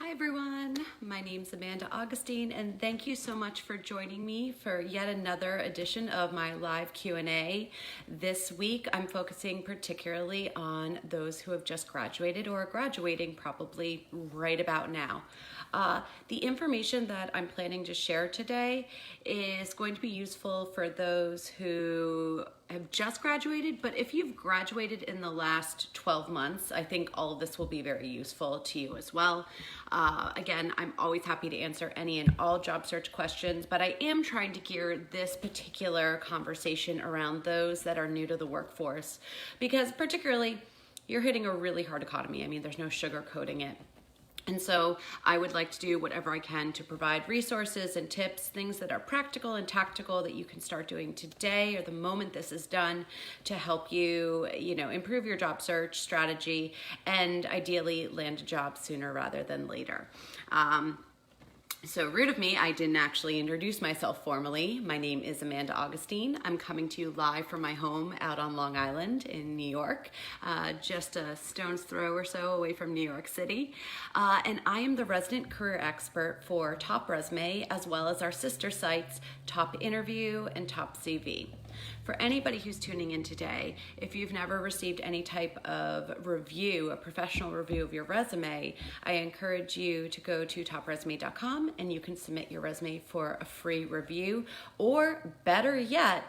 Hi everyone, my name's Amanda Augustine and thank you so much for joining me for yet another edition of my live Q&A. This week I'm focusing particularly on those who have just graduated or are graduating probably right about now. The information that I'm planning to share today is going to be useful for those who have just graduated, but if you've graduated in the last 12 months, I think all of this will be very useful to you as well. Again, I'm always happy to answer any and all job search questions, but I am trying to gear this particular conversation around those that are new to the workforce, because particularly you're hitting a really hard economy. I mean, there's no sugarcoating it. And so I would like to do whatever I can to provide resources and tips, things that are practical and tactical that you can start doing today or the moment this is done to help you, improve your job search strategy and ideally land a job sooner rather than later. So rude of me, I didn't actually introduce myself formally. My name is Amanda Augustine. I'm coming to you live from my home out on Long Island in New York, just a stone's throw or so away from New York City. And I am the resident career expert for TopResume, as well as our sister sites, Top Interview and Top CV. For anybody who's tuning in today, if you've never received any type of review, a professional review of your resume, I encourage you to go to topresume.com and you can submit your resume for a free review, or better yet,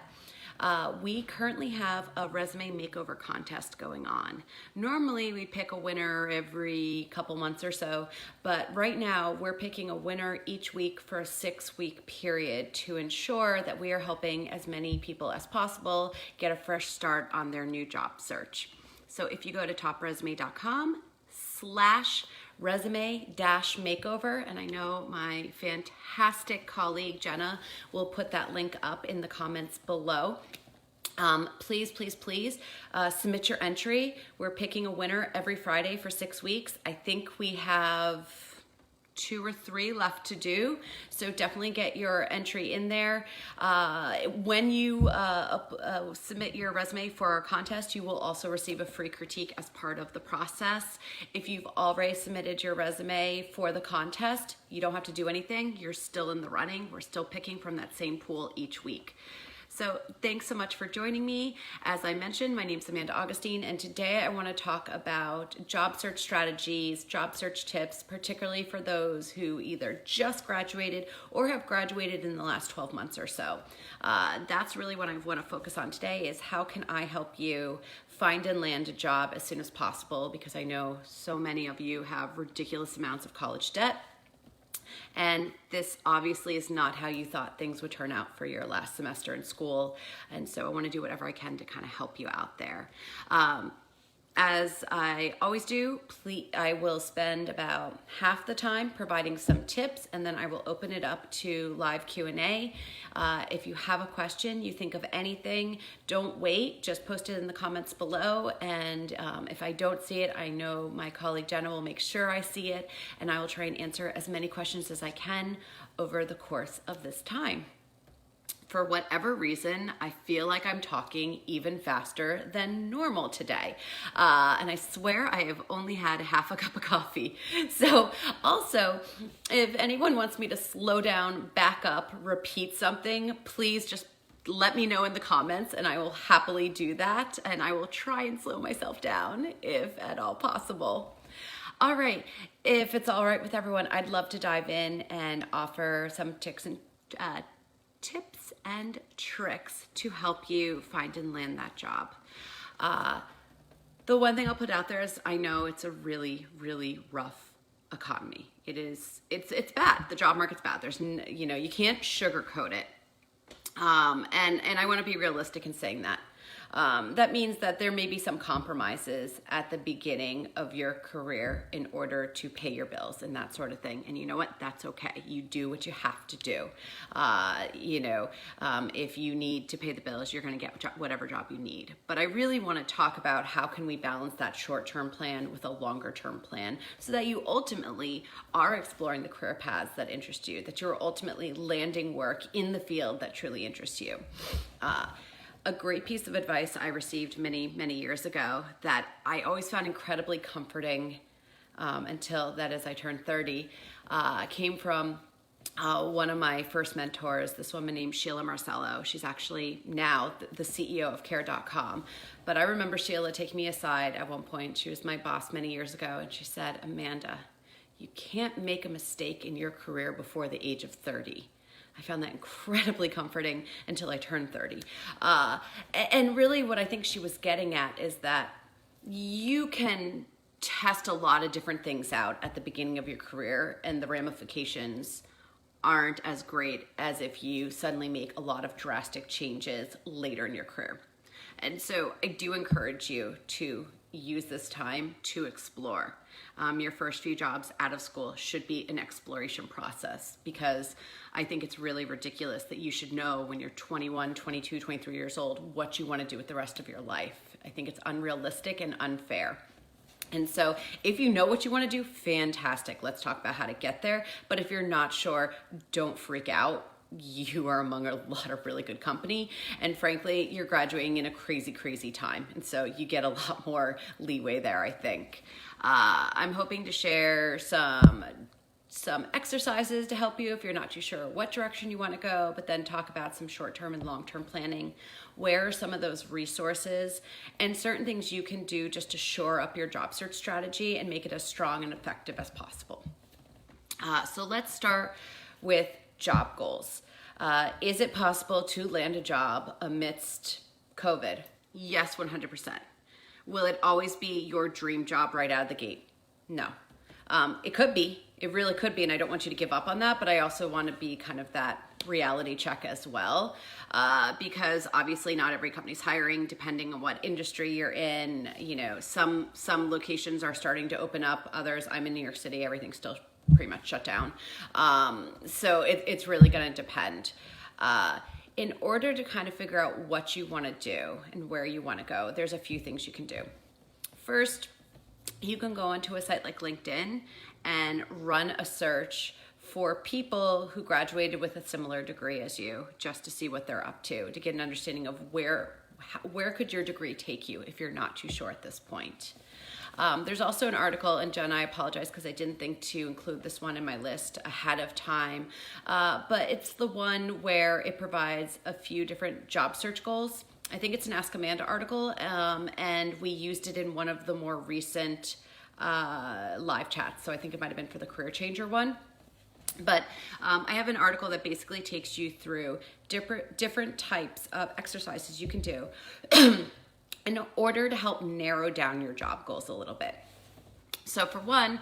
we currently have a resume makeover contest going on. Normally we pick a winner every couple months or so, but right now we're picking a winner each week for a 6-week period to ensure that we are helping as many people as possible get a fresh start on their new job search. So if you go to topresume.com/resume-makeover, and I know my fantastic colleague Jenna will put that link up in the comments below. Please submit your entry. We're picking a winner every Friday for 6 weeks. I think we have 2 or 3 left to do, so definitely get your entry in there. When you submit your resume for our contest, you will also receive a free critique as part of the process. If you've already submitted your resume for the contest, you don't have to do anything. You're still in the running. We're still picking from that same pool each week. So thanks so much for joining me. As I mentioned, my name's Amanda Augustine, and today I want to talk about job search strategies, job search tips, particularly for those who either just graduated or have graduated in the last 12 months or so. That's really what I want to focus on today, is how can I help you find and land a job as soon as possible, because I know so many of you have ridiculous amounts of college debt. And this obviously is not how you thought things would turn out for your last semester in school. And so I want to do whatever I can to kind of help you out there. As I always do, I will spend about half the time providing some tips, and then I will open it up to live Q&A. If you have a question, you think of anything, don't wait, just post it in the comments below. And if I don't see it, I know my colleague Jenna will make sure I see it, and I will try and answer as many questions as I can over the course of this time. For whatever reason, I feel like I'm talking even faster than normal today. And I swear I have only had half a cup of coffee. So also, if anyone wants me to slow down, back up, repeat something, please just let me know in the comments and I will happily do that. And I will try and slow myself down if at all possible. All right, if it's all right with everyone, I'd love to dive in and offer some tips and tricks to help you find and land that job. The one thing I'll put out there is I know it's a really, really rough economy. It's bad. The job market's bad. You can't sugarcoat it. And I want to be realistic in saying that. That means that there may be some compromises at the beginning of your career in order to pay your bills and that sort of thing. And you know what? That's okay. You do what you have to do. If you need to pay the bills, you're going to get whatever job you need. But I really want to talk about how can we balance that short-term plan with a longer-term plan so that you ultimately are exploring the career paths that interest you, that you're ultimately landing work in the field that truly interests you. A great piece of advice I received many, many years ago that I always found incredibly comforting until that is I turned 30, came from one of my first mentors, this woman named Sheila Marcello. She's actually now the CEO of Care.com. But I remember Sheila taking me aside at one point. She was my boss many years ago, and she said, Amanda, you can't make a mistake in your career before the age of 30. I found that incredibly comforting until I turned 30. And really what I think she was getting at is that you can test a lot of different things out at the beginning of your career, and the ramifications aren't as great as if you suddenly make a lot of drastic changes later in your career. And so I do encourage you to use this time to explore. Your first few jobs out of school should be an exploration process, because I think it's really ridiculous that you should know when you're 21, 22, 23 years old what you want to do with the rest of your life. I think it's unrealistic and unfair. And so if you know what you want to do, fantastic. Let's talk about how to get there. But if you're not sure, don't freak out. You are among a lot of really good company. And frankly, you're graduating in a crazy, crazy time. And so you get a lot more leeway there, I think. I'm hoping to share some exercises to help you if you're not too sure what direction you want to go, but then talk about some short-term and long-term planning. Where are some of those resources and certain things you can do just to shore up your job search strategy and make it as strong and effective as possible. So let's start with job goals. Is it possible to land a job amidst COVID? Yes, 100%. Will it always be your dream job right out of the gate? No. It could be. It really could be, and I don't want you to give up on that, but I also want to be kind of that reality check as well, because obviously not every company's hiring, depending on what industry you're in. You know, some locations are starting to open up, others, I'm in New York City, everything's still pretty much shut down. So it's really going to depend. In order to kind of figure out what you want to do and where you want to go, there's a few things you can do. First, you can go onto a site like LinkedIn and run a search for people who graduated with a similar degree as you, just to see what they're up to get an understanding of where could your degree take you if you're not too sure at this point. There's also an article, and Jen, I apologize because I didn't think to include this one in my list ahead of time, but it's the one where it provides a few different job search goals. I think it's an Ask Amanda article, and we used it in one of the more recent live chats. So I think it might have been for the Career Changer one. But I have an article that basically takes you through different types of exercises you can do in order to help narrow down your job goals a little bit. So for one,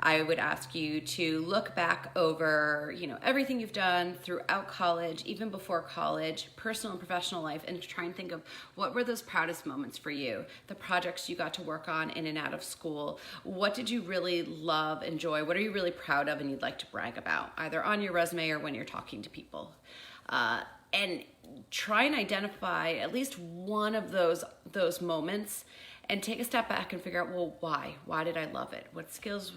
I would ask you to look back over, everything you've done throughout college, even before college, personal and professional life, and to try and think of what were those proudest moments for you, the projects you got to work on in and out of school. What did you really love, enjoy? What are you really proud of and you'd like to brag about, either on your resume or when you're talking to people? And try and identify at least one of those moments and take a step back and figure out, well, why? Why did I love it? What skills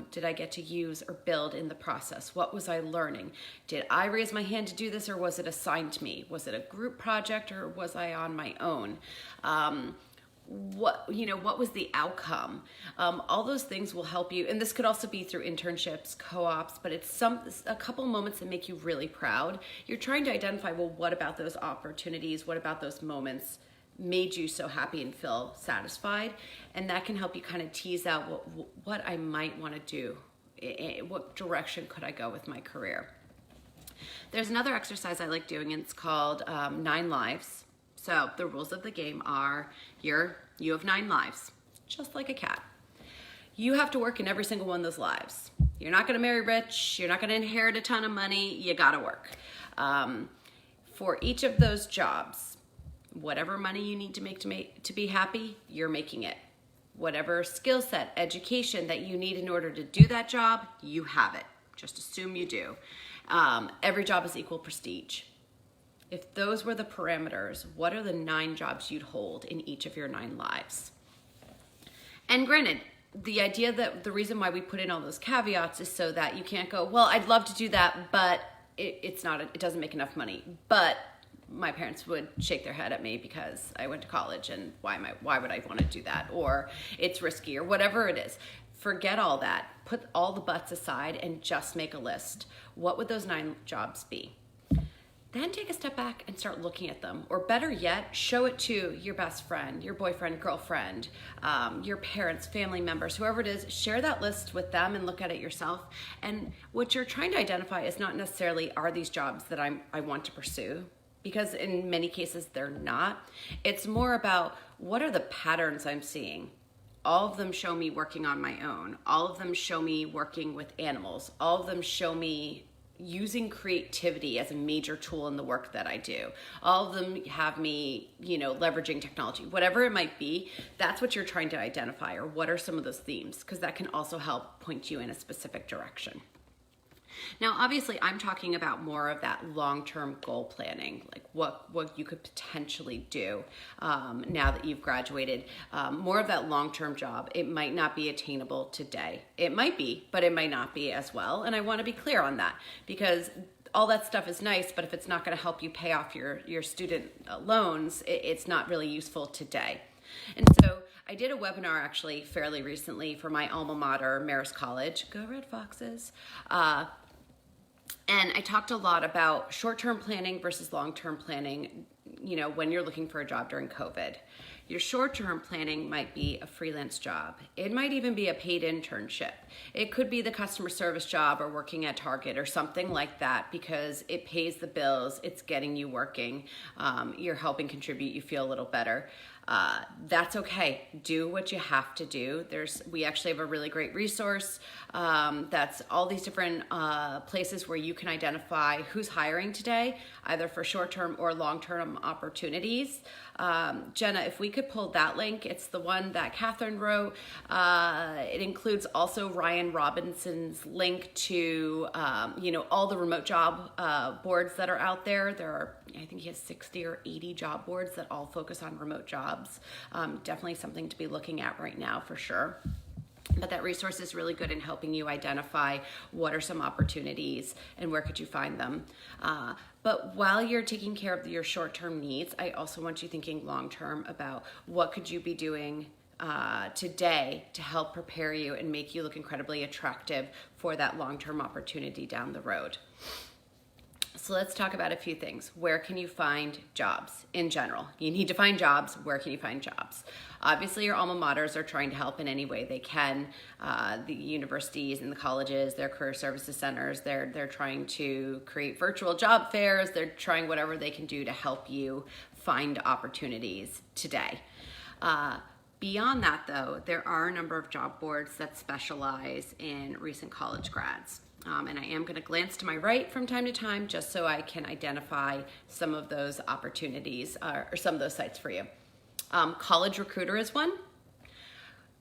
did I get to use or build in the process? What was I learning? Did I raise my hand to do this, or was it assigned to me? Was it a group project, or was I on my own? What was the outcome? All those things will help you. And this could also be through internships, co-ops, but it's a couple moments that make you really proud. You're trying to identify, well, what about those opportunities? What about those moments made you so happy and feel satisfied? And that can help you kind of tease out what I might want to do. What direction could I go with my career? There's another exercise I like doing, and it's called 9 Lives. So the rules of the game are you have 9 lives, just like a cat. You have to work in every single one of those lives. You're not going to marry rich. You're not going to inherit a ton of money. You got to work. For each of those jobs, whatever money you need to make to be happy, you're making it. Whatever skill set, education that you need in order to do that job, you have it. Just assume you do. Every job is equal prestige. If those were the parameters, what are the 9 jobs you'd hold in each of your 9 lives? And granted, the idea that the reason why we put in all those caveats is so that you can't go, well, I'd love to do that, but it doesn't make enough money. But my parents would shake their head at me because I went to college, and why would I want to do that? Or it's risky, or whatever it is. forget all that, put all the buts aside and just make a list. What would those 9 jobs be? Then take a step back and start looking at them. Or better yet, show it to your best friend, your boyfriend, girlfriend, your parents, family members, whoever it is. Share that list with them and look at it yourself. And what you're trying to identify is not necessarily, are these jobs that I want to pursue? Because in many cases they're not. It's more about, what are the patterns I'm seeing? All of them show me working on my own. All of them show me working with animals. All of them show me using creativity as a major tool in the work that I do. All of them have me, leveraging technology. Whatever it might be, that's what you're trying to identify, or what are some of those themes, because that can also help point you in a specific direction. Now, obviously, I'm talking about more of that long-term goal planning, like what you could potentially do now that you've graduated. More of that long-term job. It might not be attainable today. It might be, but it might not be as well. And I want to be clear on that, because all that stuff is nice, but if it's not going to help you pay off your student loans, it's not really useful today. And so I did a webinar actually fairly recently for my alma mater, Marist College. Go Red Foxes. And I talked a lot about short-term planning versus long-term planning, when you're looking for a job during COVID. Your short-term planning might be a freelance job. It might even be a paid internship. It could be the customer service job or working at Target or something like that, because it pays the bills, it's getting you working, you're helping contribute, you feel a little better. That's okay. Do what you have to do. We actually have a really great resource that's all these different places where you can identify who's hiring today, either for short-term or long-term opportunities. Jenna, if we could pull that link, it's the one that Catherine wrote. It includes also Ryan Robinson's link to, all the remote job boards that are out there. There are, I think he has 60 or 80 job boards that all focus on remote jobs. Definitely something to be looking at right now for sure. But that resource is really good in helping you identify what are some opportunities and where could you find them. But while you're taking care of your short-term needs, I also want you thinking long-term about what could you be doing today to help prepare you and make you look incredibly attractive for that long-term opportunity down the road. So let's talk about a few things. Where can you find jobs in general? You need to find jobs. Where can you find jobs? Obviously, your alma maters are trying to help in any way they can. The universities and the colleges, their career services centers, they're trying to create virtual job fairs. They're trying whatever they can do to help you find opportunities today. Beyond that, though, there are a number of job boards that specialize in recent college grads. And I am going to glance to my right from time to time just so I can identify some of those opportunities or some of those sites for you. College Recruiter is one,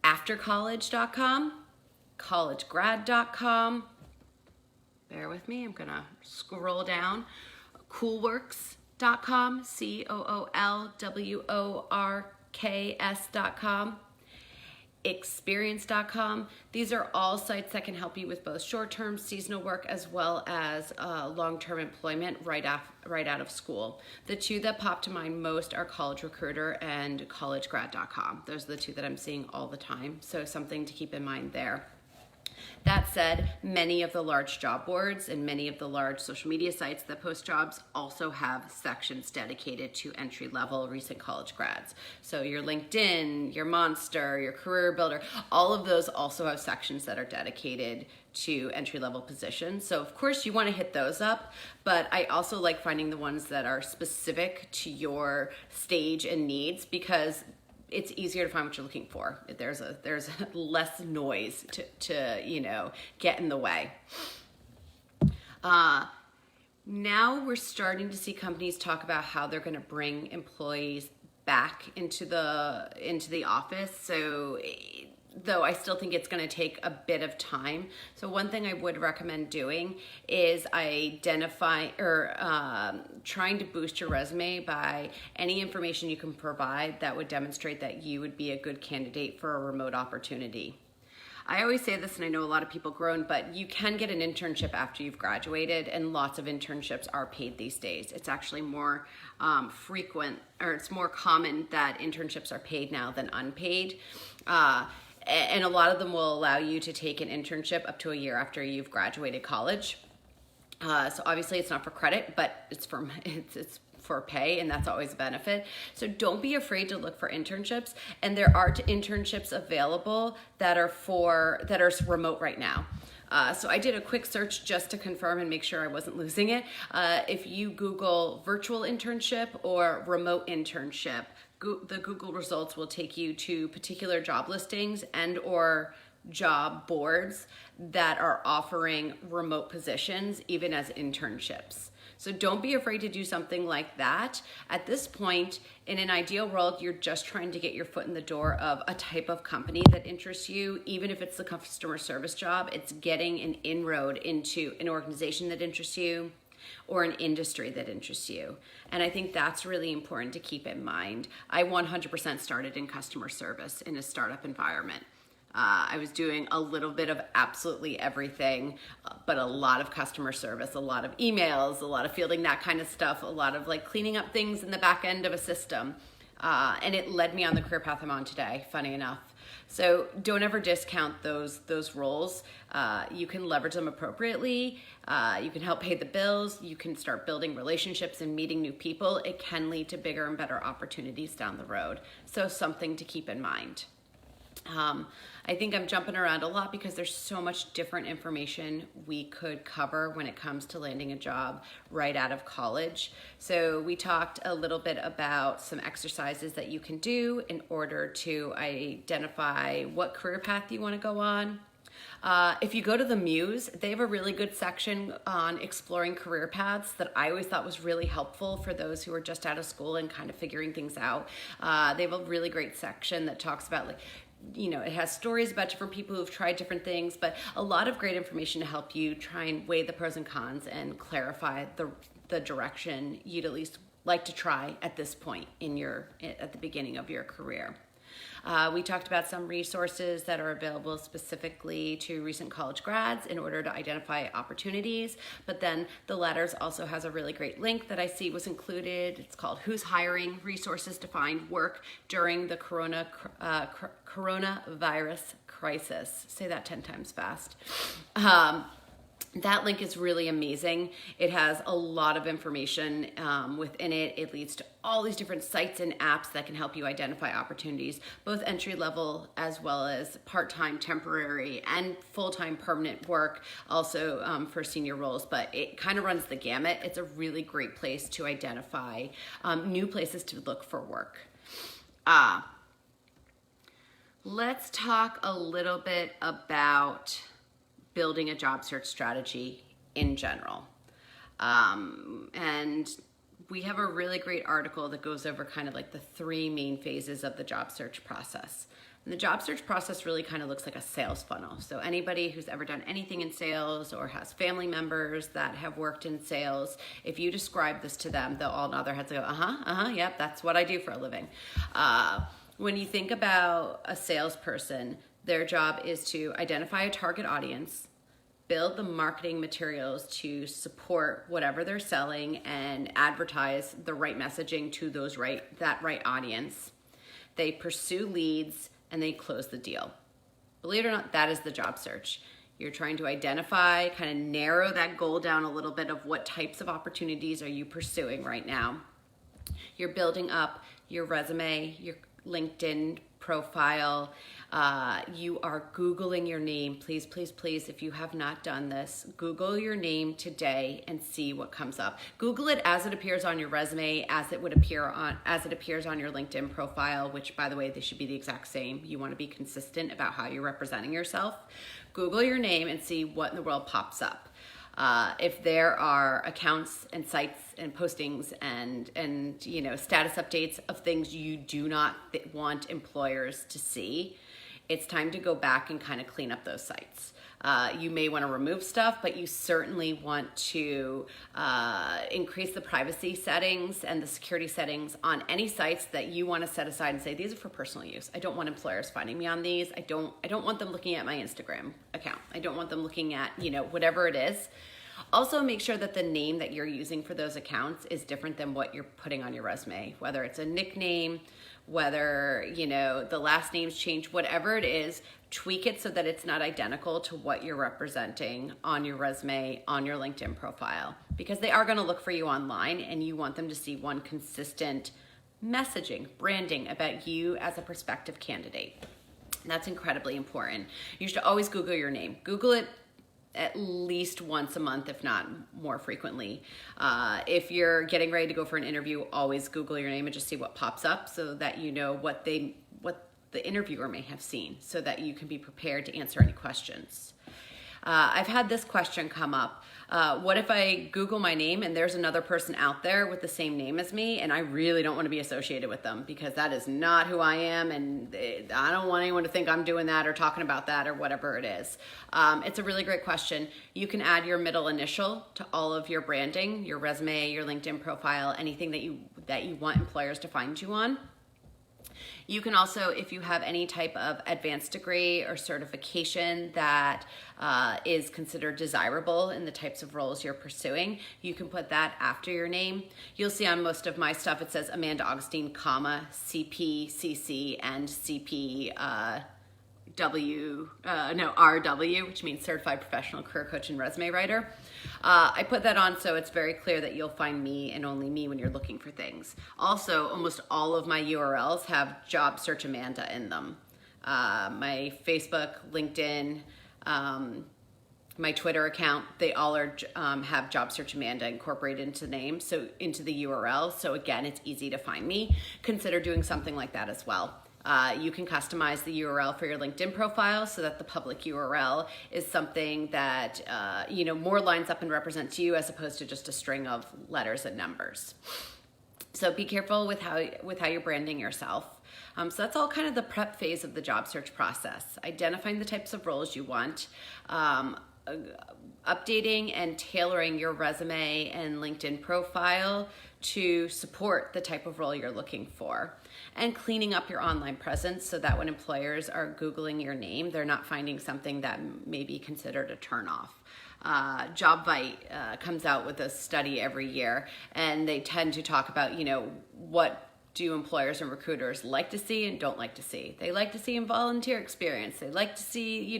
aftercollege.com, collegegrad.com. Bear with me, I'm going to scroll down. Coolworks.com, COOLWORKS.com. Experience.com. These are all sites that can help you with both short-term seasonal work as well as long-term employment right out of school. The two that pop to mind most are College Recruiter and collegegrad.com. Those are the two that I'm seeing all the time, so something to keep in mind there. That said, many of the large job boards and many of the large social media sites that post jobs also have sections dedicated to entry-level recent college grads. So your LinkedIn, your Monster, your Career Builder, all of those also have sections that are dedicated to entry-level positions. So of course you want to hit those up, but I also like finding the ones that are specific to your stage and needs, because it's easier to find what you're looking for. There's less noise to get in the way. Now we're starting to see companies talk about how they're going to bring employees back into the office. So though I still think it's going to take a bit of time. So one thing I would recommend doing is trying to boost your resume by any information you can provide that would demonstrate that you would be a good candidate for a remote opportunity. I always say this, and I know a lot of people groan, but you can get an internship after you've graduated, and lots of internships are paid these days. It's actually more frequent, or it's more common that internships are paid now than unpaid. And a lot of them will allow you to take an internship up to a year after you've graduated college. So obviously it's not for credit, but it's for pay, and that's always a benefit. So don't be afraid to look for internships. And there are internships available that are remote right now. So I did a quick search just to confirm and make sure I wasn't losing it. If you Google virtual internship or remote internship, the Google results will take you to particular job listings and or job boards that are offering remote positions, even as internships. So don't be afraid to do something like that. At this point, in an ideal world, you're just trying to get your foot in the door of a type of company that interests you. Even if it's the customer service job, it's getting an inroad into an organization that interests you or an industry that interests you. And I think that's really important to keep in mind. I 100% started in customer service in a startup environment. I was doing a little bit of absolutely everything, but a lot of customer service, a lot of emails, a lot of fielding that kind of stuff, a lot of like cleaning up things in the back end of a system. And it led me on the career path I'm on today, funny enough. So don't ever discount those roles. You can leverage them appropriately. You can help pay the bills. You can start building relationships and meeting new people. It can lead to bigger and better opportunities down the road. So something to keep in mind. I think I'm jumping around a lot because there's so much different information we could cover when it comes to landing a job right out of college. So we talked a little bit about some exercises that you can do in order to identify what career path you want to go on. If you go to the Muse, they have a really good section on exploring career paths that I always thought was really helpful for those who are just out of school and kind of figuring things out. They have a really great section that talks about it has stories about different people who've tried different things, but a lot of great information to help you try and weigh the pros and cons and clarify the direction you'd at least like to try at this point at the beginning of your career. We talked about some resources that are available specifically to recent college grads in order to identify opportunities, but then the Letters also has a really great link that I see was included. It's called Who's Hiring? Resources to Find Work During the Coronavirus Crisis. Say that 10 times fast. That link is really amazing. It has a lot of information within it. It leads to all these different sites and apps that can help you identify opportunities, both entry level as well as part-time, temporary, and full-time permanent work, also for senior roles, but it kind of runs the gamut. It's a really great place to identify new places to look for work. Let's talk a little bit about building a job search strategy in general. And we have a really great article that goes over kind of like the 3 main phases of the job search process. And the job search process really kind of looks like a sales funnel. So anybody who's ever done anything in sales or has family members that have worked in sales, if you describe this to them, they'll all nod their heads and go, yep, that's what I do for a living. When you think about a salesperson, their job is to identify a target audience, build the marketing materials to support whatever they're selling, and advertise the right messaging to that right audience. They pursue leads and they close the deal. Believe it or not, that is the job search. You're trying to identify, kind of narrow that goal down a little bit of what types of opportunities are you pursuing right now. You're building up your resume, your LinkedIn profile. You are Googling your name. Please, please, please, if you have not done this, Google your name today and see what comes up. Google it as it appears on your resume, as it appears on your LinkedIn profile, which, by the way, they should be the exact same. You want to be consistent about how you're representing yourself. Google your name and see what in the world pops up. If there are accounts and sites and postings and status updates of things you do not want employers to see, it's time to go back and kind of clean up those sites. You may want to remove stuff, but you certainly want to increase the privacy settings and the security settings on any sites that you want to set aside and say, these are for personal use. I don't want employers finding me on these. I don't want them looking at my Instagram account. I don't want them looking at, whatever it is. Also, make sure that the name that you're using for those accounts is different than what you're putting on your resume, whether it's a nickname, whether, you know, the last names change, whatever it is, tweak it so that it's not identical to what you're representing on your resume, on your LinkedIn profile, because they are going to look for you online and you want them to see one consistent messaging, branding about you as a prospective candidate. That's incredibly important. You should always Google your name. Google it at least once a month, if not more frequently. If you're getting ready to go for an interview, always Google your name and just see what pops up so that you know what the interviewer may have seen, so that you can be prepared to answer any questions. I've had this question come up. What if I Google my name and there's another person out there with the same name as me and I really don't want to be associated with them because that is not who I am, and I don't want anyone to think I'm doing that or talking about that or whatever it is. It's a really great question. You can add your middle initial to all of your branding, your resume, your LinkedIn profile, anything that you want employers to find you on. You can also, if you have any type of advanced degree or certification that is considered desirable in the types of roles you're pursuing, you can put that after your name. You'll see on most of my stuff it says Amanda Augustine, comma, CP, CC, and CP RW, which means Certified Professional Career Coach and Resume Writer. I put that on so it's very clear that you'll find me and only me when you're looking for things. Also, almost all of my URLs have Job Search Amanda in them. My Facebook, LinkedIn, my Twitter account, they all are have Job Search Amanda incorporated into the name, so into the URL. So again, it's easy to find me. Consider doing something like that as well. You can customize the URL for your LinkedIn profile so that the public URL is something that more lines up and represents you as opposed to just a string of letters and numbers. So be careful with how you're branding yourself. So that's all kind of the prep phase of the job search process. Identifying the types of roles you want, updating and tailoring your resume and LinkedIn profile to support the type of role you're looking for, and cleaning up your online presence so that when employers are Googling your name, they're not finding something that may be considered a turnoff. JobVite comes out with a study every year, and they tend to talk about, what do employers and recruiters like to see and don't like to see. They like to see volunteer experience. They like to see,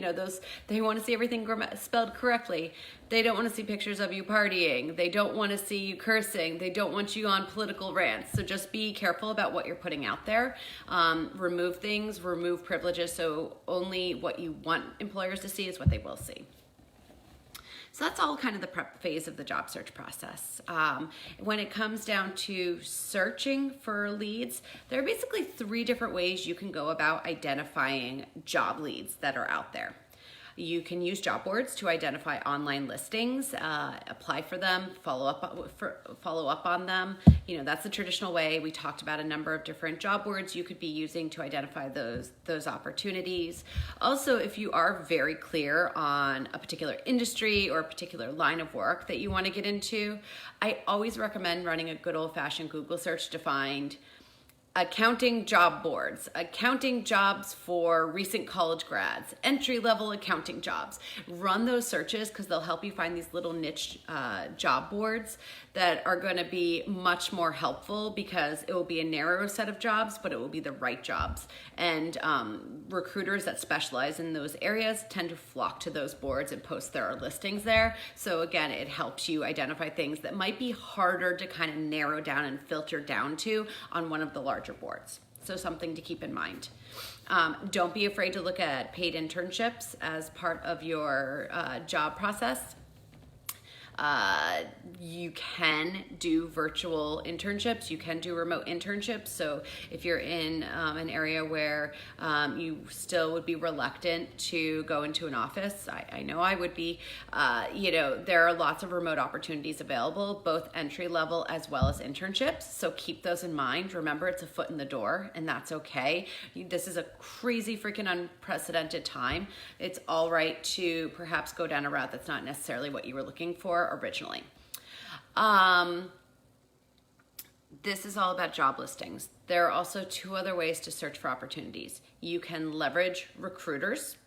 they want to see everything spelled correctly. They don't want to see pictures of you partying. They don't want to see you cursing. They don't want you on political rants. So just be careful about what you're putting out there. Remove things, remove privileges, so only what you want employers to see is what they will see. So that's all kind of the prep phase of the job search process. When it comes down to searching for leads, there are basically 3 different ways you can go about identifying job leads that are out there. You can use job boards to identify online listings, apply for them, follow up on them. That's the traditional way. We talked about a number of different job boards you could be using to identify those opportunities. Also, if you are very clear on a particular industry or a particular line of work that you want to get into, I always recommend running a good old-fashioned Google search to find accounting job boards, accounting jobs for recent college grads, entry-level accounting jobs. Run those searches because they'll help you find these little niche job boards that are going to be much more helpful, because it will be a narrower set of jobs, but it will be the right jobs. And recruiters that specialize in those areas tend to flock to those boards and post their listings there. So again, it helps you identify things that might be harder to kind of narrow down and filter down to on one of the larger boards. So something to keep in mind. Don't be afraid to look at paid internships as part of your job process. You can do virtual internships. You can do remote internships. So if you're in an area where you still would be reluctant to go into an office, I know I would be, there are lots of remote opportunities available, both entry level as well as internships. So keep those in mind. Remember, it's a foot in the door, and that's okay. This is a crazy freaking unprecedented time. It's all right to perhaps go down a route that's not necessarily what you were looking for originally. This is all about job listings. There are also 2 other ways to search for opportunities. You can leverage recruiters,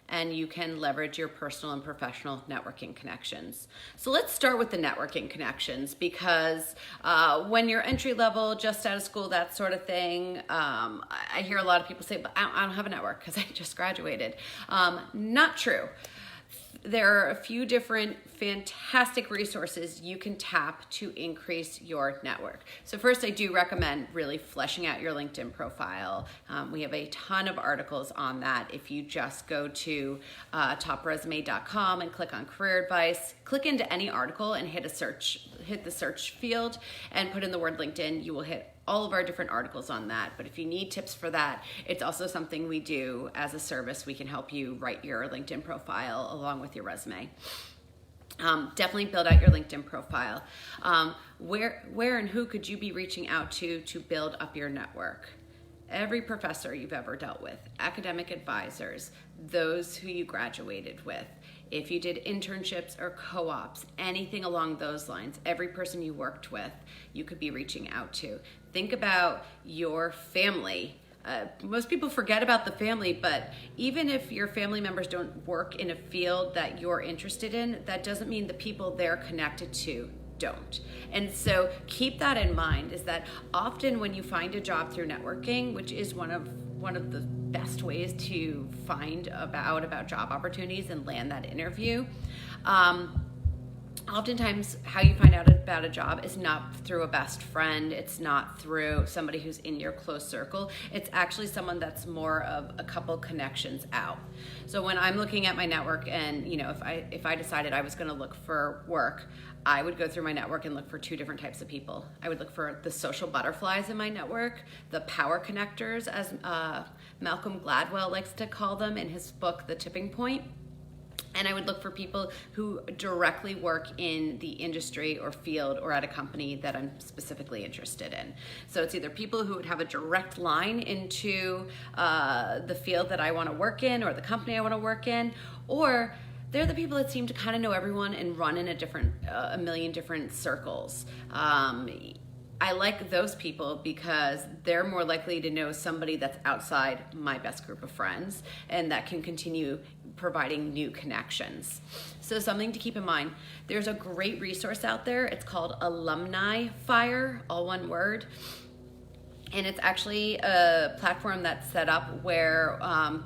and you can leverage your personal and professional networking connections. So let's start with the networking connections, because when you're entry level, just out of school, that sort of thing, I hear a lot of people say, but I don't have a network because I just graduated. Not true. There are a few different fantastic resources you can tap to increase your network. So first, I do recommend really fleshing out your LinkedIn profile. We have a ton of articles on that. If you just go to topresume.com and click on career advice, click into any article and hit the search field and put in the word LinkedIn, you will hit all of our different articles on that. But if you need tips for that, it's also something we do as a service. We can help you write your LinkedIn profile along with your resume. Definitely build out your LinkedIn profile. Where and who could you be reaching out to build up your network? Every professor you've ever dealt with, academic advisors, those who you graduated with. If you did internships or co-ops, anything along those lines, every person you worked with, you could be reaching out to. Think about your family. Most people forget about the family, but even if your family members don't work in a field that you're interested in, that doesn't mean the people they're connected to don't. And so keep that in mind, is that often when you find a job through networking, which is one of the best ways to find about job opportunities and land that interview, oftentimes how you find out about a job is not through a best friend. It's not through somebody who's in your close circle. It's actually someone that's more of a couple connections out. So when I'm looking at my network, and if I decided I was going to look for work, I would go through my network and look for two different types of people. I would look for the social butterflies in my network, the power connectors, as Malcolm Gladwell likes to call them in his book, The Tipping Point. And I would look for people who directly work in the industry or field or at a company that I'm specifically interested in. So it's either people who would have a direct line into the field that I want to work in or the company I want to work in, or they're the people that seem to kind of know everyone and run in a million different circles. I like those people because they're more likely to know somebody that's outside my best group of friends and that can continue providing new connections. So something to keep in mind, there's a great resource out there. It's called Alumni Fire, all one word. And it's actually a platform that's set up where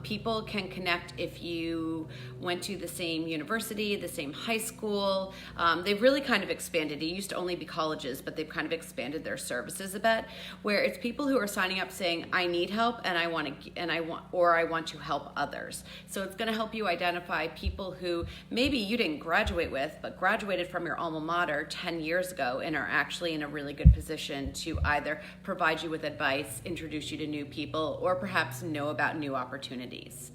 people can connect if you went to the same university, the same high school. They've really kind of expanded. It used to only be colleges, but they've kind of expanded their services a bit, where it's people who are signing up saying, I need help and I want to help others. So it's going to help you identify people who maybe you didn't graduate with, but graduated from your alma mater 10 years ago and are actually in a really good position to either provide you with advice, introduce you to new people, or perhaps know about new opportunities.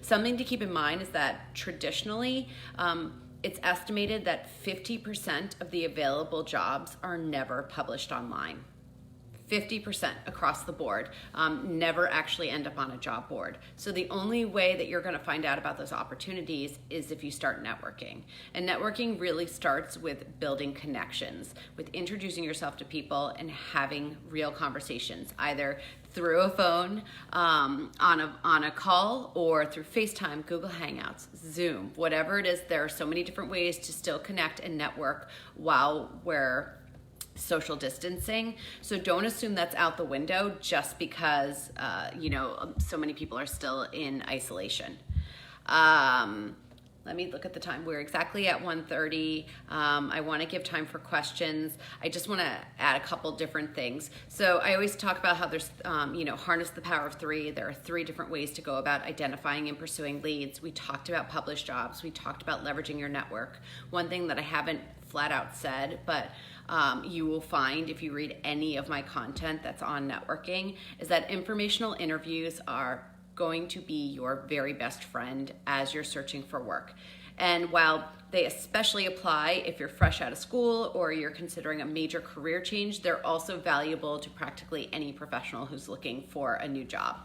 Something to keep in mind is that traditionally, it's estimated that 50% of the available jobs are never published online. 50% across the board never actually end up on a job board. So the only way that you're going to find out about those opportunities is if you start networking. And networking really starts with building connections, with introducing yourself to people and having real conversations, either through a phone, on a call, or through FaceTime, Google Hangouts, Zoom, whatever it is. There are so many different ways to still connect and network while we're social distancing. So don't assume that's out the window just because, so many people are still in isolation. Let me look at the time. We're exactly at 1:30. I want to give time for questions. I just want to add a couple different things. So I always talk about how there's, harness the power of three. There are three different ways to go about identifying and pursuing leads. We talked about published jobs. We talked about leveraging your network. One thing that I haven't flat out said, but you will find if you read any of my content that's on networking, is that informational interviews are going to be your very best friend as you're searching for work. And while they especially apply if you're fresh out of school or you're considering a major career change, they're also valuable to practically any professional who's looking for a new job.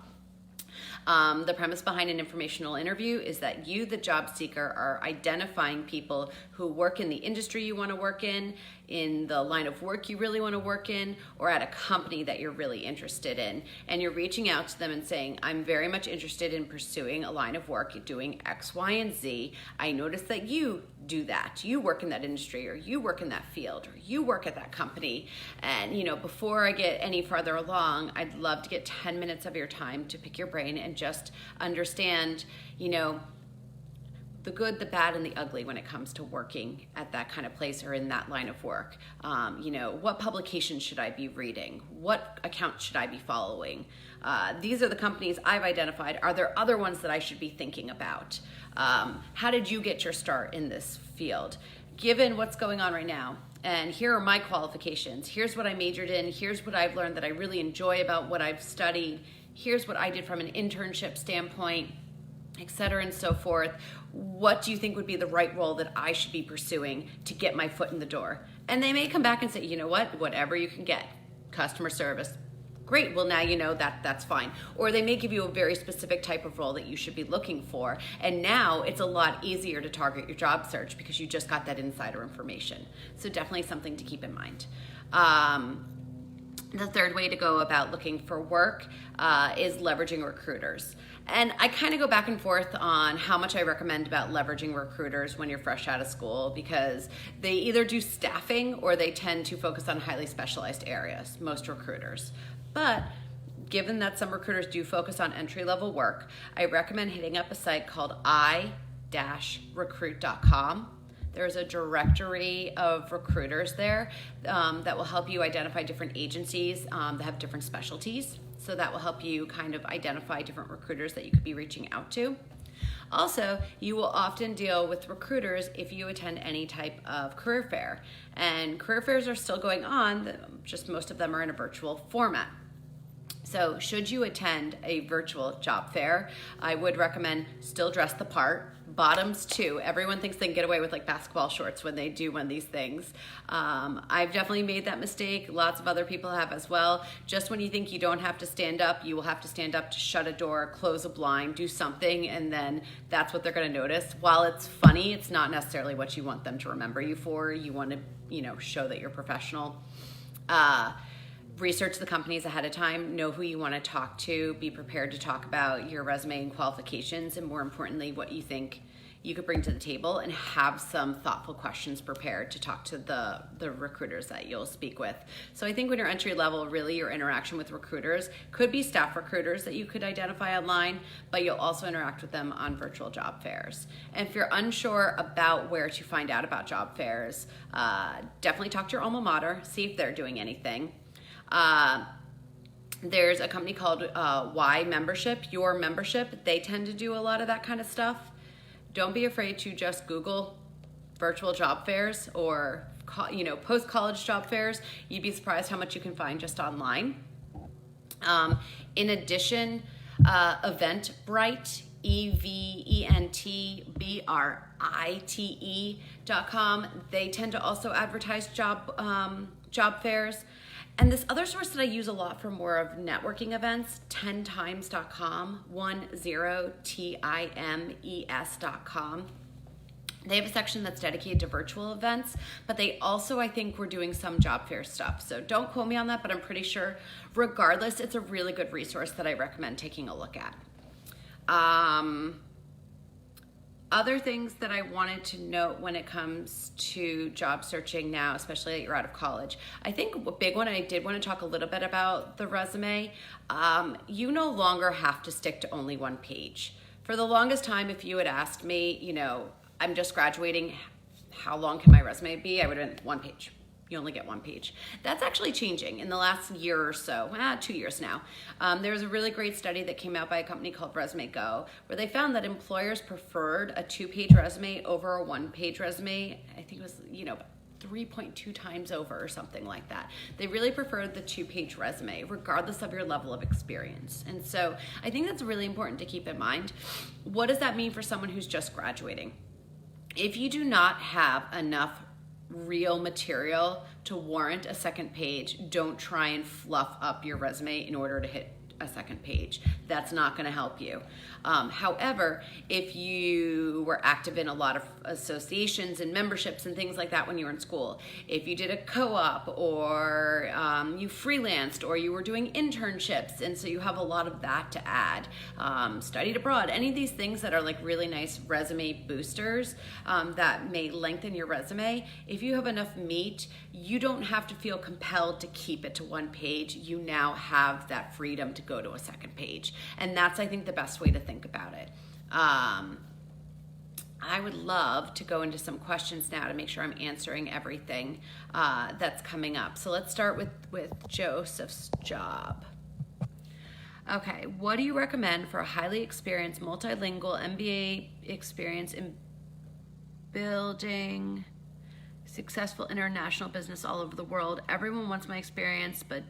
The premise behind an informational interview is that you, the job seeker, are identifying people who work in the industry you want to work in in the line of work you really want to work in, or at a company that you're really interested in. And you're reaching out to them and saying, I'm very much interested in pursuing a line of work, doing X, Y, and Z. I noticed that you do that. You work in that industry, or you work in that field, or you work at that company. And before I get any farther along, I'd love to get 10 minutes of your time to pick your brain and just understand, the good, the bad, and the ugly when it comes to working at that kind of place or in that line of work. What publications should I be reading? What accounts should I be following? These are the companies I've identified. Are there other ones that I should be thinking about? How did you get your start in this field? Given what's going on right now, and here are my qualifications. Here's what I majored in. Here's what I've learned that I really enjoy about what I've studied. Here's what I did from an internship standpoint, et cetera, and so forth. What do you think would be the right role that I should be pursuing to get my foot in the door? And they may come back and say, you know what, whatever you can get, customer service. Great, well now you know that's fine. Or they may give you a very specific type of role that you should be looking for. And now it's a lot easier to target your job search because you just got that insider information. So definitely something to keep in mind. The third way to go about looking for work is leveraging recruiters. And I kind of go back and forth on how much I recommend about leveraging recruiters when you're fresh out of school, because they either do staffing or they tend to focus on highly specialized areas, most recruiters. But given that some recruiters do focus on entry-level work, I recommend hitting up a site called i-recruit.com. There's a directory of recruiters there that will help you identify different agencies that have different specialties. So that will help you kind of identify different recruiters that you could be reaching out to. Also, you will often deal with recruiters if you attend any type of career fair. And career fairs are still going on, just most of them are in a virtual format. So should you attend a virtual job fair, I would recommend still dress the part. Bottoms too. Everyone thinks they can get away with like basketball shorts when they do one of these things. I've definitely made that mistake. Lots of other people have as well. Just when you think you don't have to stand up, you will have to stand up to shut a door, close a blind, do something, and then that's what they're going to notice. While it's funny, it's not necessarily what you want them to remember you for. You want to, show that you're professional. Research the companies ahead of time, know who you want to talk to, be prepared to talk about your resume and qualifications, and more importantly, what you think you could bring to the table, and have some thoughtful questions prepared to talk to the recruiters that you'll speak with. So I think when you're entry level, really your interaction with recruiters could be staff recruiters that you could identify online, but you'll also interact with them on virtual job fairs. And if you're unsure about where to find out about job fairs, definitely talk to your alma mater, see if they're doing anything. There's a company called Y Membership, Your Membership. They tend to do a lot of that kind of stuff. Don't be afraid to just Google virtual job fairs or post-college job fairs. You'd be surprised how much you can find just online. In addition, Eventbrite, eventbrite.com. They tend to also advertise job fairs. And this other source that I use a lot for more of networking events, 10times.com, 10times.com. They have a section that's dedicated to virtual events, but they also, I think, were doing some job fair stuff. So don't quote me on that, but I'm pretty sure. Regardless, it's a really good resource that I recommend taking a look at. Other things that I wanted to note when it comes to job searching now, especially that you're out of college. I think a big one, I did want to talk a little bit about the resume. You no longer have to stick to only one page. For the longest time, if you had asked me, I'm just graduating, how long can my resume be? I would have been one page. You only get one page. That's actually changing in the last year or so, 2 years now. There was a really great study that came out by a company called Resume Go, where they found that employers preferred a 2-page resume over a 1-page resume. I think it was, 3.2 times over or something like that. They really preferred the 2-page resume, regardless of your level of experience. And so I think that's really important to keep in mind. What does that mean for someone who's just graduating? If you do not have enough real material to warrant a second page, don't try and fluff up your resume in order to hit a second page. That's not going to help you. However, if you were active in a lot of associations and memberships and things like that when you were in school, if you did a co-op or you freelanced or you were doing internships, and so you have a lot of that to add, studied abroad, any of these things that are like really nice resume boosters that may lengthen your resume, if you have enough meat, you don't have to feel compelled to keep it to one page. You now have that freedom to go to a second page. And that's, I think, the best way to think about it. I would love to go into some questions now to make sure I'm answering everything that's coming up. So let's start with Joseph's job. Okay, what do you recommend for a highly experienced multilingual MBA experience in building successful international business all over the world? Everyone wants my experience, but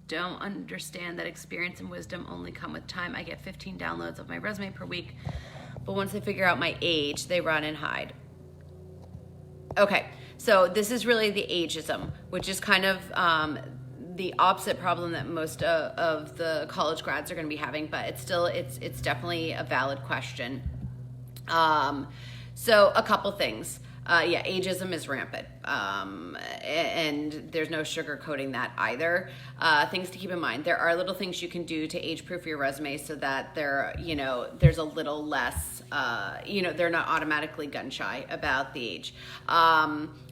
don't understand that experience and wisdom only come with time. I get 15 downloads of my resume per week, but once they figure out my age, they run and hide. Okay, so this is really the ageism, which is kind of the opposite problem that most of the college grads are going to be having, but it's definitely a valid question. So a couple things. Ageism is rampant, and there's no sugarcoating that either. Things to keep in mind: there are little things you can do to age-proof your resume so that there's a little less, they're not automatically gun-shy about the age.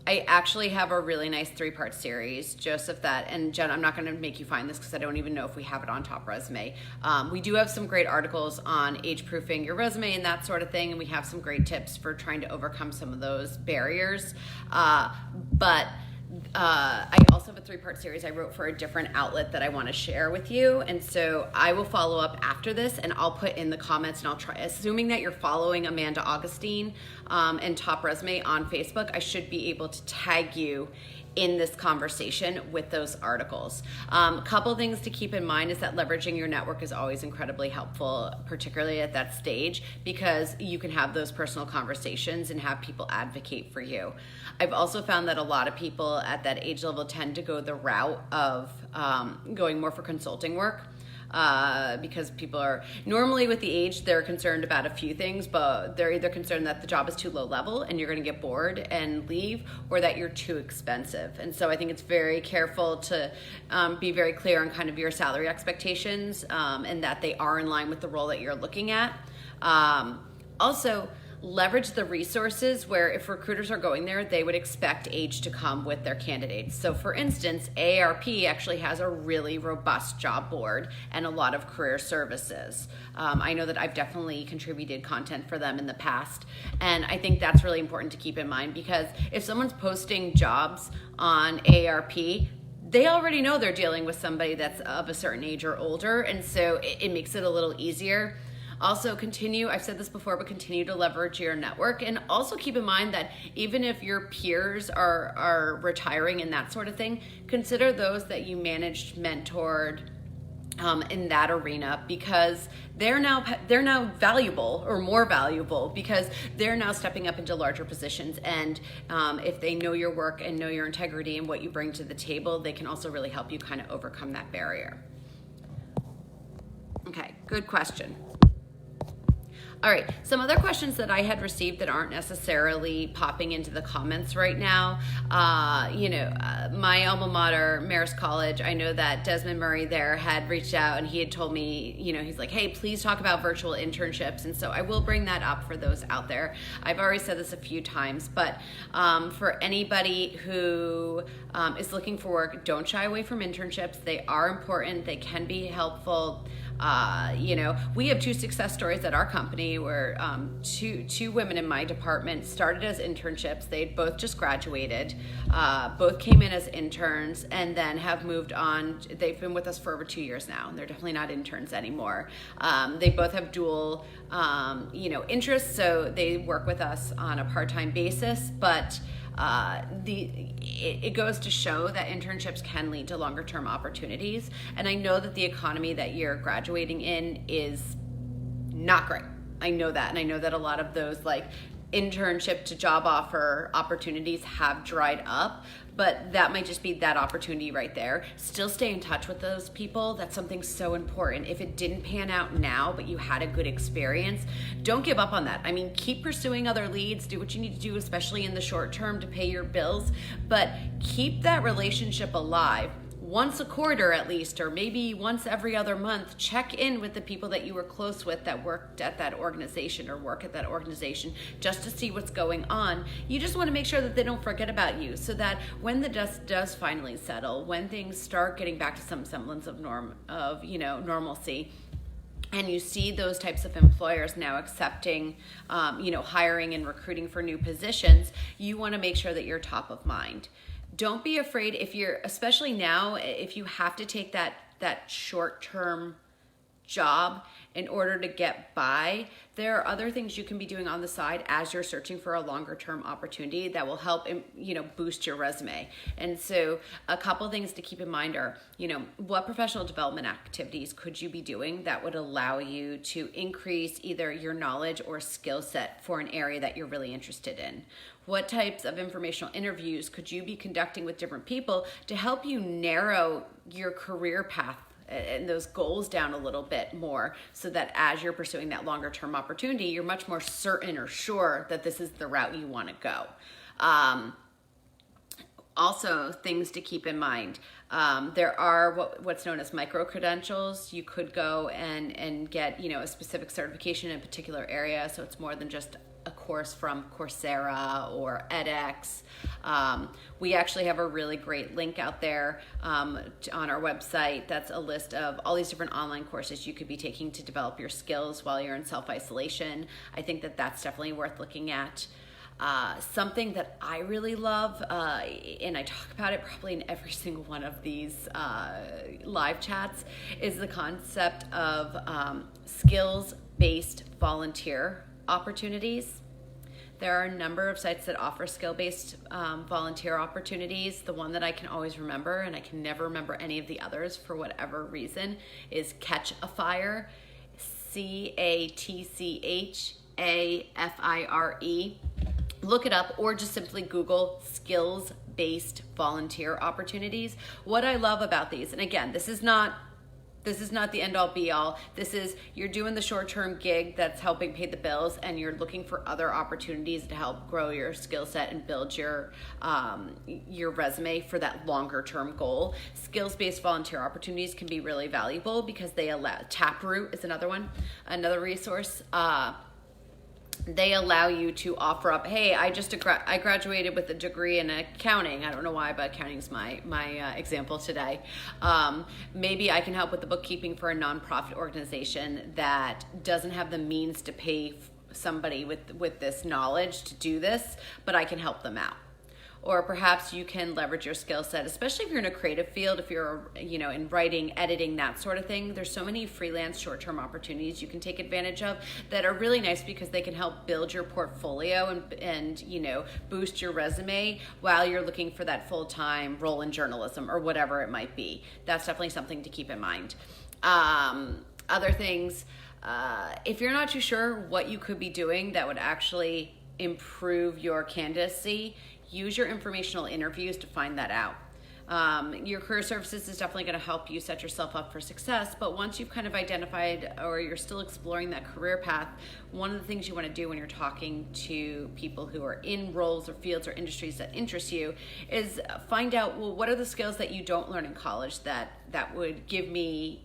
I actually have a really nice 3-part series, Joseph, and Jen, I'm not going to make you find this because I don't even know if we have it on TopResume. We do have some great articles on age-proofing your resume and that sort of thing, and we have some great tips for trying to overcome some of those barriers. But I also have a 3-part series I wrote for a different outlet that I want to share with you, and so I will follow up after this, and I'll put in the comments, and I'll try, assuming that you're following Amanda Augustine and TopResume on Facebook, I should be able to tag you in this conversation with those articles. Couple things to keep in mind is that leveraging your network is always incredibly helpful, particularly at that stage, because you can have those personal conversations and have people advocate for you. I've also found that a lot of people at that age level tend to go the route of going more for consulting work. Because people are normally with the age, they're concerned about a few things, but they're either concerned that the job is too low level and you're going to get bored and leave, or that you're too expensive. And so I think it's very careful to be very clear on kind of your salary expectations and that they are in line with the role that you're looking at. Also, leverage the resources where if recruiters are going there, they would expect age to come with their candidates. So for instance, AARP actually has a really robust job board and a lot of career services. I know that I've definitely contributed content for them in the past, and I think that's really important to keep in mind, because if someone's posting jobs on AARP, they already know they're dealing with somebody that's of a certain age or older, and so it makes it a little easier. Also I've said this before, but continue to leverage your network, and also keep in mind that even if your peers are retiring and that sort of thing, consider those that you managed, mentored in that arena, because they're now valuable, or more valuable, because they're now stepping up into larger positions, and if they know your work and know your integrity and what you bring to the table, they can also really help you kind of overcome that barrier. Okay, good question. All right, some other questions that I had received that aren't necessarily popping into the comments right now. My alma mater, Marist College, I know that Desmond Murray there had reached out, and he had told me, he's like, hey, please talk about virtual internships. And so I will bring that up for those out there. I've already said this a few times, but for anybody who is looking for work, don't shy away from internships. They are important. They can be helpful. We have 2 success stories at our company where two women in my department started as internships. They'd both just graduated, both came in as interns, and then have moved on. They've been with us for over 2 years now, and they're definitely not interns anymore. They both have dual, interests, so they work with us on a part-time basis, but it goes to show that internships can lead to longer term opportunities. And I know that the economy that you're graduating in is not great. I know that. And I know that a lot of those internship to job offer opportunities have dried up, but that might just be that opportunity right there. Still stay in touch with those people. That's something so important. If it didn't pan out now, but you had a good experience, don't give up on that. I mean, keep pursuing other leads, do what you need to do, especially in the short term to pay your bills, but keep that relationship alive. Once a quarter at least, or maybe once every other month, check in with the people that you were close with that worked at that organization or work at that organization, just to see what's going on. You just want to make sure that they don't forget about you, so that when the dust does finally settle, when things start getting back to some semblance of normalcy, and you see those types of employers now accepting, hiring and recruiting for new positions, you want to make sure that you're top of mind. Don't be afraid especially now, if you have to take that short-term job in order to get by, there are other things you can be doing on the side as you're searching for a longer-term opportunity that will help, boost your resume. And so a couple things to keep in mind are, what professional development activities could you be doing that would allow you to increase either your knowledge or skill set for an area that you're really interested in? What types of informational interviews could you be conducting with different people to help you narrow your career path and those goals down a little bit more, so that as you're pursuing that longer term opportunity, you're much more certain or sure that this is the route you want to go. Also, things to keep in mind. There are what's known as micro credentials. You could go and get a specific certification in a particular area, so it's more than just a course from Coursera or edX. We actually have a really great link out there on our website that's a list of all these different online courses you could be taking to develop your skills while you're in self-isolation. I think that that's definitely worth looking at. Something that I really love, and I talk about it probably in every single one of these live chats, is the concept of skills-based volunteer opportunities. There are a number of sites that offer skill-based volunteer opportunities. The one that I can always remember, and I can never remember any of the others for whatever reason, is Catch a Fire, CATCHAFIRE. Look it up, or just simply Google skills-based volunteer opportunities. What I love about these, and again, this is not the end all be all. This is, you're doing the short-term gig that's helping pay the bills, and you're looking for other opportunities to help grow your skill set and build your resume for that longer-term goal. Skills-based volunteer opportunities can be really valuable because they allow, TopResume is another resource. They allow you to offer up, hey, I graduated with a degree in accounting. I don't know why, but accounting is my example today. Maybe I can help with the bookkeeping for a nonprofit organization that doesn't have the means to pay somebody with this knowledge to do this, but I can help them out. Or perhaps you can leverage your skill set, especially if you're in a creative field, if you're, in writing, editing, that sort of thing. There's so many freelance short-term opportunities you can take advantage of that are really nice because they can help build your portfolio and boost your resume while you're looking for that full-time role in journalism or whatever it might be. That's definitely something to keep in mind. Other things, if you're not too sure what you could be doing that would actually improve your candidacy, use your informational interviews to find that out. Your career services is definitely going to help you set yourself up for success, but once you've kind of identified or you're still exploring that career path, one of the things you want to do when you're talking to people who are in roles or fields or industries that interest you is find out, well, what are the skills that you don't learn in college that would give me,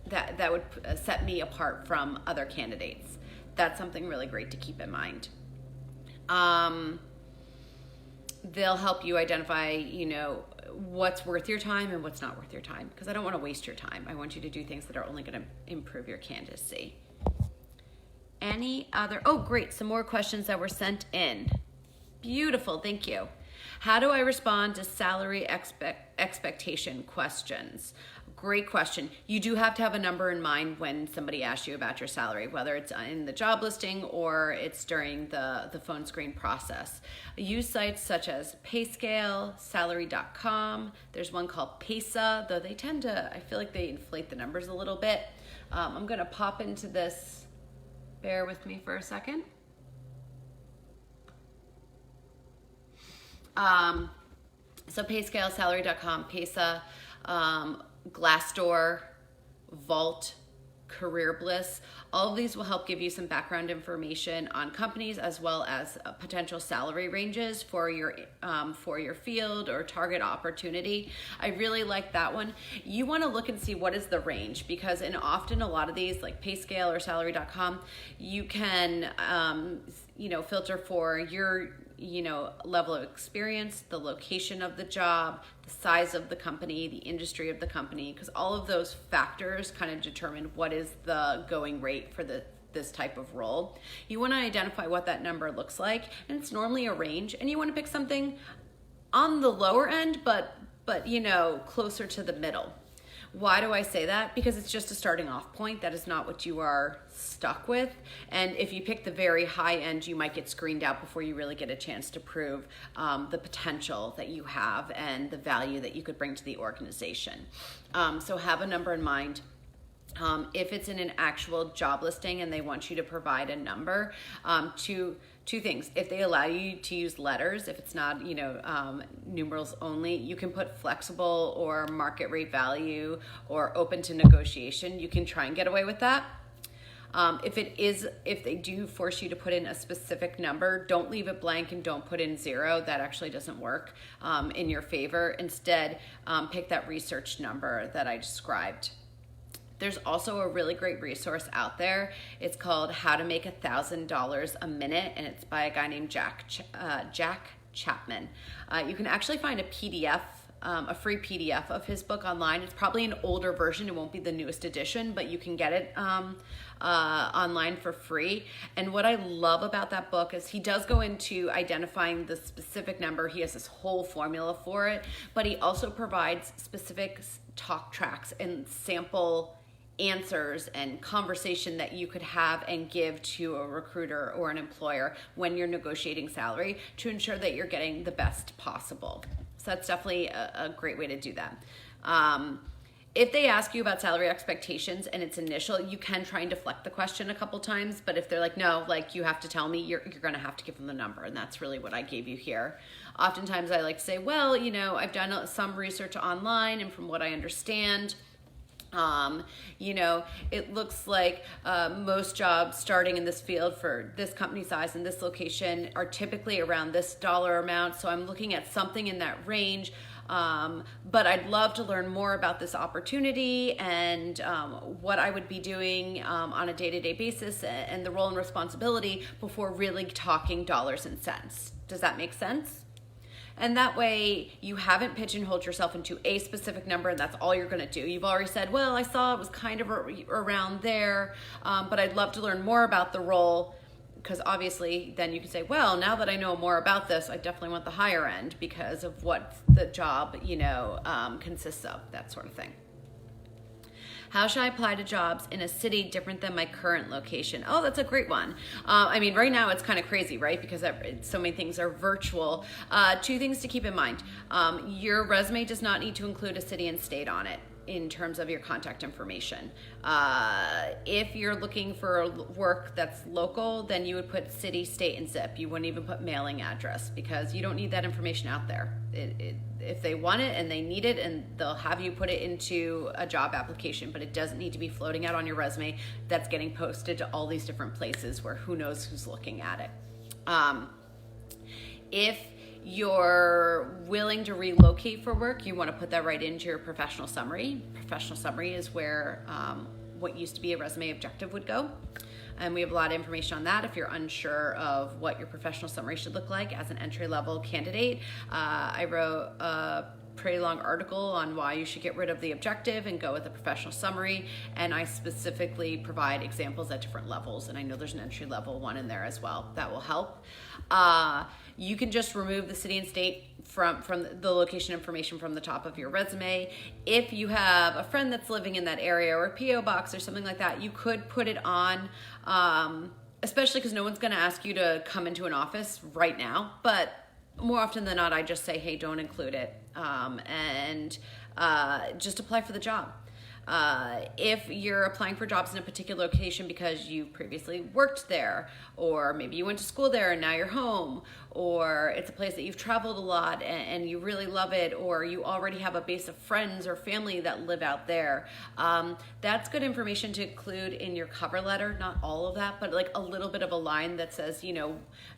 that would set me apart from other candidates. That's something really great to keep in mind. They'll help you identify, what's worth your time and what's not worth your time, because I don't want to waste your time. I want you to do things that are only going to improve your candidacy. Great, some more questions that were sent in. Beautiful, thank you. How do I respond to salary expectation questions? Great question. You do have to have a number in mind when somebody asks you about your salary, whether it's in the job listing or it's during the phone screen process. Use sites such as Payscale, Salary.com. There's one called Paysa, though I feel like they inflate the numbers a little bit. I'm going to pop into this. Bear with me for a second. So PayScale, Salary.com, Paysa, Glassdoor, Vault, Career Bliss. All of these will help give you some background information on companies as well as potential salary ranges for your field or target opportunity. I really like that one. You want to look and see what is the range, because often a lot of these, like PayScale or Salary.com, you can filter for your level of experience, the location of the job, the size of the company, the industry of the company, because all of those factors kind of determine what is the going rate for this type of role. You want to identify what that number looks like, and it's normally a range, and you want to pick something on the lower end, but closer to the middle. Why do I say that? Because it's just a starting off point. That is not what you are stuck with. And if you pick the very high end, you might get screened out before you really get a chance to prove the potential that you have and the value that you could bring to the organization. So have a number in mind. If it's in an actual job listing and they want you to provide a number, two things. If they allow you to use letters, if it's not, numerals only, you can put flexible or market rate value or open to negotiation. You can try and get away with that. If they do force you to put in a specific number, don't leave it blank and don't put in 0. That actually doesn't work in your favor. Instead, pick that research number that I described. There's also a really great resource out there. It's called How to Make $1,000 a Minute, and it's by a guy named Jack Chapman. You can actually find a PDF, a free PDF of his book online. It's probably an older version. It won't be the newest edition, but you can get it online for free. And what I love about that book is he does go into identifying the specific number. He has this whole formula for it, but he also provides specific talk tracks and sample answers and conversation that you could have and give to a recruiter or an employer when you're negotiating salary to ensure that you're getting the best possible. So that's definitely a great way to do that. If they ask you about salary expectations and it's initial, you can try and deflect the question a couple times, but if they're like, no, you have to tell me, you're going to have to give them the number, and that's really what I gave you here. Oftentimes I like to say, well, I've done some research online, and from what I understand, it looks like most jobs starting in this field for this company size and this location are typically around this dollar amount. So I'm looking at something in that range. But I'd love to learn more about this opportunity and what I would be doing on a day-to-day basis and the role and responsibility before really talking dollars and cents. Does that make sense? And that way you haven't pigeonholed yourself into a specific number and that's all you're going to do. You've already said, well, I saw it was kind of around there, but I'd love to learn more about the role, because obviously then you can say, well, now that I know more about this, I definitely want the higher end because of what the job, consists of, that sort of thing. How should I apply to jobs in a city different than my current location? Oh, that's a great one. Right now it's kind of crazy, right? Because so many things are virtual. Two things to keep in mind. Your resume does not need to include a city and state on it in terms of your contact information. If you're looking for work that's local, then you would put city, state, and zip. You wouldn't even put mailing address because you don't need that information out there. If they want it and they need it, and they'll have you put it into a job application, but it doesn't need to be floating out on your resume that's getting posted to all these different places where who knows who's looking at it. If you're willing to relocate for work, you want to put that right into your professional summary. Professional summary is where what used to be a resume objective would go. And we have a lot of information on that if you're unsure of what your professional summary should look like as an entry-level candidate. I wrote a pretty long article on why you should get rid of the objective and go with a professional summary, and I specifically provide examples at different levels, and I know there's an entry-level one in there as well. That will help. You can just remove the city and state from the location information from the top of your resume. If you have a friend that's living in that area or a P.O. box or something like that, you could put it on, especially because no one's going to ask you to come into an office right now. But more often than not, I just say, hey, don't include it, and just apply for the job. If you're applying for jobs in a particular location because you previously worked there, or maybe you went to school there and now you're home, or it's a place that you've traveled a lot and you really love it, or you already have a base of friends or family that live out there. That's good information to include in your cover letter. Not all of that, but like a little bit of a line that says,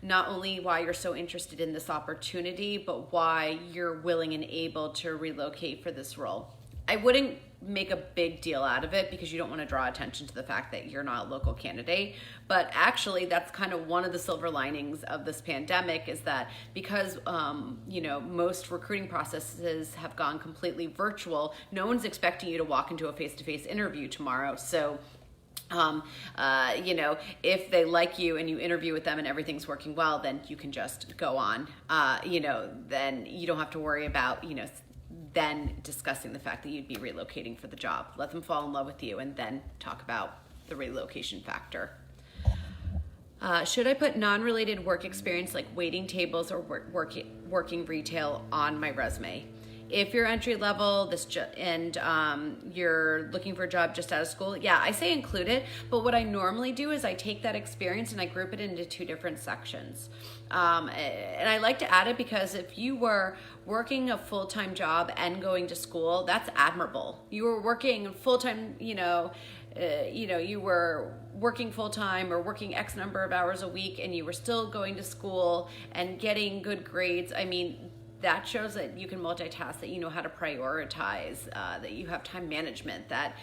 not only why you're so interested in this opportunity, but why you're willing and able to relocate for this role. I wouldn't make a big deal out of it because you don't want to draw attention to the fact that you're not a local candidate. But actually, that's kind of one of the silver linings of this pandemic, is that because, most recruiting processes have gone completely virtual, no one's expecting you to walk into a face-to-face interview tomorrow. So, if they like you and you interview with them and everything's working well, then you can just go on. Then you don't have to worry about, then discussing the fact that you'd be relocating for the job. Let them fall in love with you and then talk about the relocation factor. Should I put non-related work experience like waiting tables or working retail on my resume? If you're entry level and you're looking for a job just out of school, yeah, I say include it. But what I normally do is I take that experience and I group it into two different sections. And I like to add it because if you were working a full-time job and going to school, that's admirable. You were working full-time, you were working full-time or working X number of hours a week and you were still going to school and getting good grades. I mean, that shows that you can multitask, that you know how to prioritize, that you have time management, that,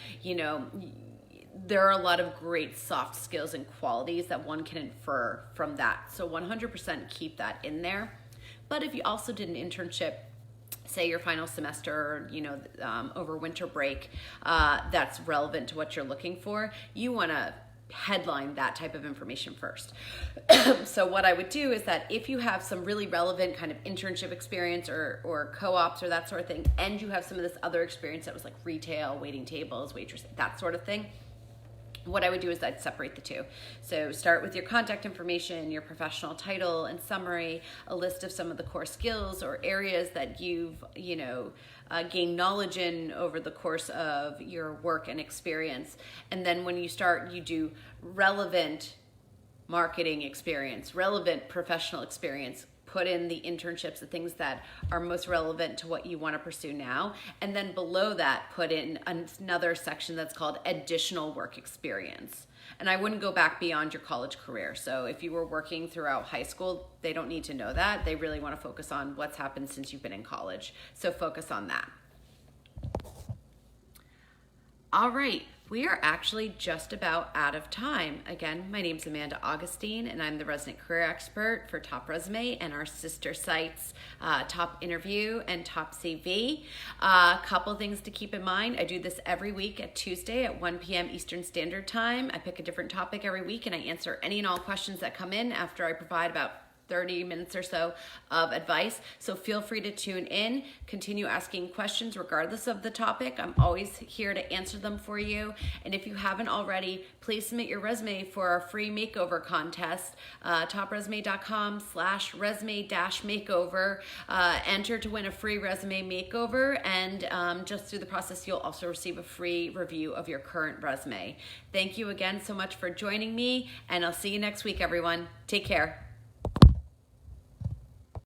there are a lot of great soft skills and qualities that one can infer from that. So 100% keep that in there. But if you also did an internship, say your final semester, over winter break, that's relevant to what you're looking for, you want to headline that type of information first. So what I would do is that if you have some really relevant kind of internship experience or co-ops or that sort of thing, and you have some of this other experience that was like retail, waiting tables, waitress, that sort of thing, what I would do is I'd separate the two. So start with your contact information, your professional title and summary, a list of some of the core skills or areas that you've, gained knowledge in over the course of your work and experience. And then when you start, you do relevant marketing experience, relevant professional experience, put in the internships, the things that are most relevant to what you want to pursue now. And then below that, put in another section that's called additional work experience. And I wouldn't go back beyond your college career. So if you were working throughout high school, they don't need to know that. They really want to focus on what's happened since you've been in college. So focus on that. All right, we are actually just about out of time. Again, my name's Amanda Augustine, and I'm the resident career expert for TopResume and our sister sites, Top Interview and Top CV. A couple things to keep in mind. I do this every week at Tuesday at 1 p.m. Eastern Standard Time. I pick a different topic every week, and I answer any and all questions that come in after I provide about 30 minutes or so of advice. So feel free to tune in, continue asking questions regardless of the topic. I'm always here to answer them for you. And if you haven't already, please submit your resume for our free makeover contest, topresume.com/resume-makeover. Enter to win a free resume makeover, and just through the process, you'll also receive a free review of your current resume. Thank you again so much for joining me, and I'll see you next week, everyone. Take care.